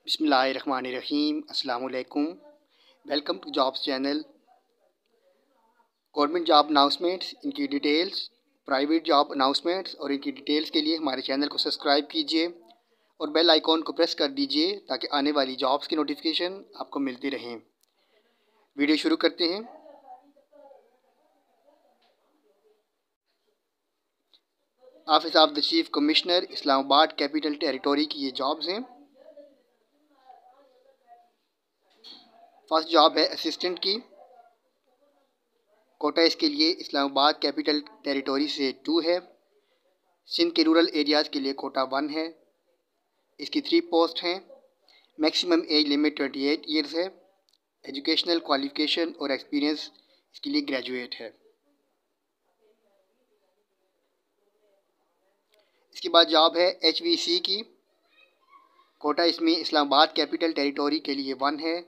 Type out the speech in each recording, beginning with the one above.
बिस्मिल्लाहिर्रहमानिर्रहीम। अस्सलाम वालेकुम। Welcome to jobs channel. Government job announcements, इनकी डिटेल्स, प्राइवेट जॉब अनाउंसमेंट्स और इनकी डिटेल्स के लिए हमारे चैनल को सब्सक्राइब कीजिए और बेल आइकॉन को प्रेस कर दीजिए ताकि आने वाली जॉब्स की नोटिफिकेशन आपको मिलती रहें। वीडियो शुरू करते हैं। Office of the chief commissioner, Islamabad capital territory की ये जॉब्स हैं। फर्स्ट जॉब है असिस्टेंट की। कोटा इसके लिए इस्लामाबाद कैपिटल टेरिटोरी से 2 है। सिंध के रूरल एरियाज़ के लिए कोटा 1 है। इसकी 3 पोस्ट हैं। मैक्सिमम एज लिमिट 28 ईयर्स है। एजुकेशनल क्वालिफ़िकेशन और एक्सपीरियंस इसके लिए ग्रेजुएट है। इसके बाद जॉब है HVC की। कोटा इसमें इस्लामाबाद कैपिटल टेरिटोरी के लिए 1 है।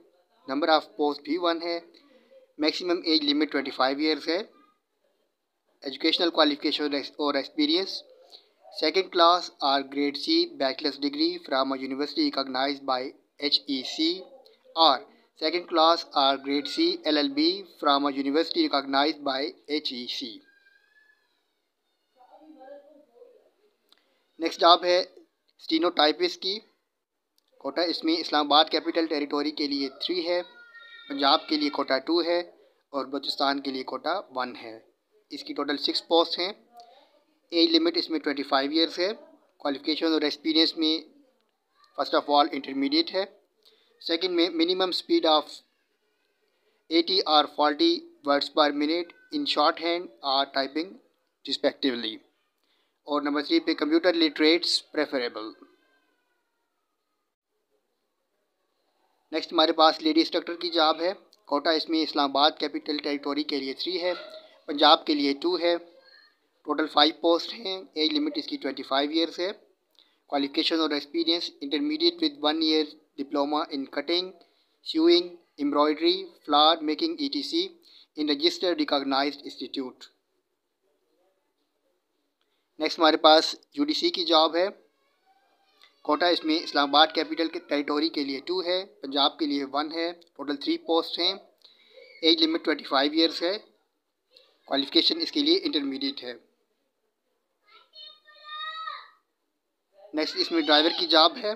नंबर ऑफ़ पोस्ट भी 1 है। मैक्सिमम एज लिमिट 25 ईयर्स है। एजुकेशनल क्वालिफ़िकेशन और एक्सपीरियंस सेकेंड क्लास और grade C bachelors degree from a university recognised by HEC और सेकेंड क्लास और grade C LLB from a university recognised by HEC। Next job है stenotypist की। Quota इसमें Islamabad capital territory के लिए 3 है। पंजाब के लिए कोटा 2 है और बलूचिस्तान के लिए कोटा 1 है। इसकी टोटल 6 पोस्ट हैं। एज लिमिट इसमें 25 ईयर्स है। क्वालिफ़िकेशन और एक्सपीरियंस में फर्स्ट ऑफ ऑल इंटरमीडिएट है। सेकंड में मिनिमम स्पीड ऑफ 80 और 40 वर्ड्स पर मिनट इन शॉर्ट हैंड और टाइपिंग रिस्पेक्टिवली। और नंबर 3 पे कंप्यूटर लिटरेट्स प्रेफरेबल। नेक्स्ट हमारे पास लेडी इंस्ट्रक्टर की जॉब है। कोटा इसमें इस्लामाबाद कैपिटल टेरिटोरी के लिए 3 है। पंजाब के लिए 2 है। टोटल 5 पोस्ट हैं। एज लिमिट इसकी 25 ईयर्स है। क्वालिफ़िकेशन और experience intermediate with 1 year diploma in cutting, sewing, embroidery, flower making ETC in registered recognised institute. Next हमारे पास UDC की जॉब है। कोटा इसमें इस्लामाबाद कैपिटल के टेरिटोरी के लिए 2 है। पंजाब के लिए 1 है। टोटल 3 पोस्ट हैं। एज लिमिट 25 ईयर्स है। क्वालिफ़िकेशन इसके लिए इंटरमीडिएट है। नेक्स्ट इसमें ड्राइवर की जॉब है।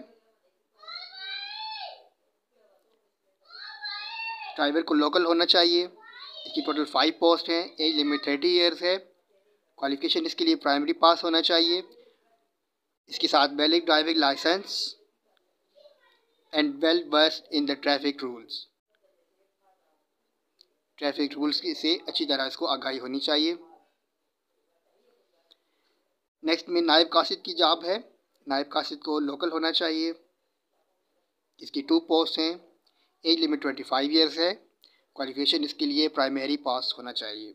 ड्राइवर को लोकल होना चाहिए। इसकी टोटल 5 पोस्ट हैं। एज लिमिट 30 ईयर्स है। क्वालिफ़िकेशन इसके लिए प्राइमरी पास होना चाहिए। इसके साथ valid driving licence and well versed in the traffic rules. Traffic rules से अच्छी तरह इसको आगाही होनी चाहिए। नेक्स्ट में नायब कासिद की जॉब है। नायब कासिद को लोकल होना चाहिए। इसकी 2 पोस्ट हैं। एज लिमिट 25 ईयर्स है। क्वालिफ़िकेशन इसके लिए प्राइमरी पास होना चाहिए।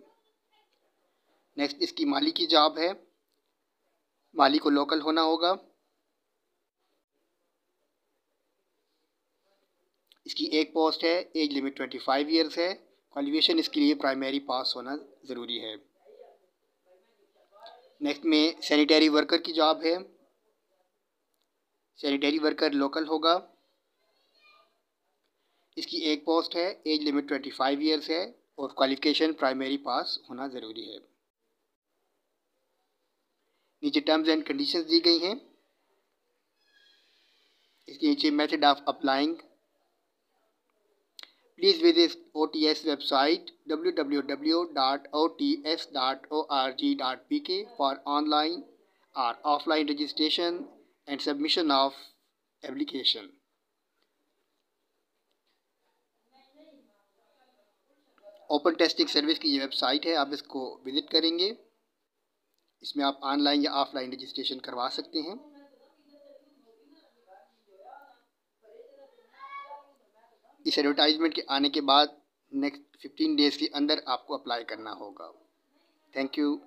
नेक्स्ट इसकी माली की जॉब है। माली को लोकल होना होगा। इसकी 1 पोस्ट है। एज लिमिट 25 ईयर्स है। क्वालिफ़िकेशन इसके लिए प्राइमरी पास होना ज़रूरी है। नेक्स्ट में सैनिटरी वर्कर की जॉब है। सैनिटरी वर्कर लोकल होगा। इसकी 1 पोस्ट है। एज लिमिट 25 ईयर्स है और क्वालिफ़िकेशन प्राइमरी पास होना ज़रूरी है। नीचे टर्म्स एंड कंडीशंस दी गई हैं। इसके नीचे method of applying. Please visit OTS website www.ots.org.pk for online or offline registration and submission of application. Open testing service की ये वेबसाइट है। आप इसको विज़िट करेंगे। इसमें आप ऑनलाइन या ऑफलाइन रजिस्ट्रेशन करवा सकते हैं। इस एडवर्टाइजमेंट के आने के बाद नेक्स्ट 15 डेज़ के अंदर आपको अप्लाई करना होगा। Thank you.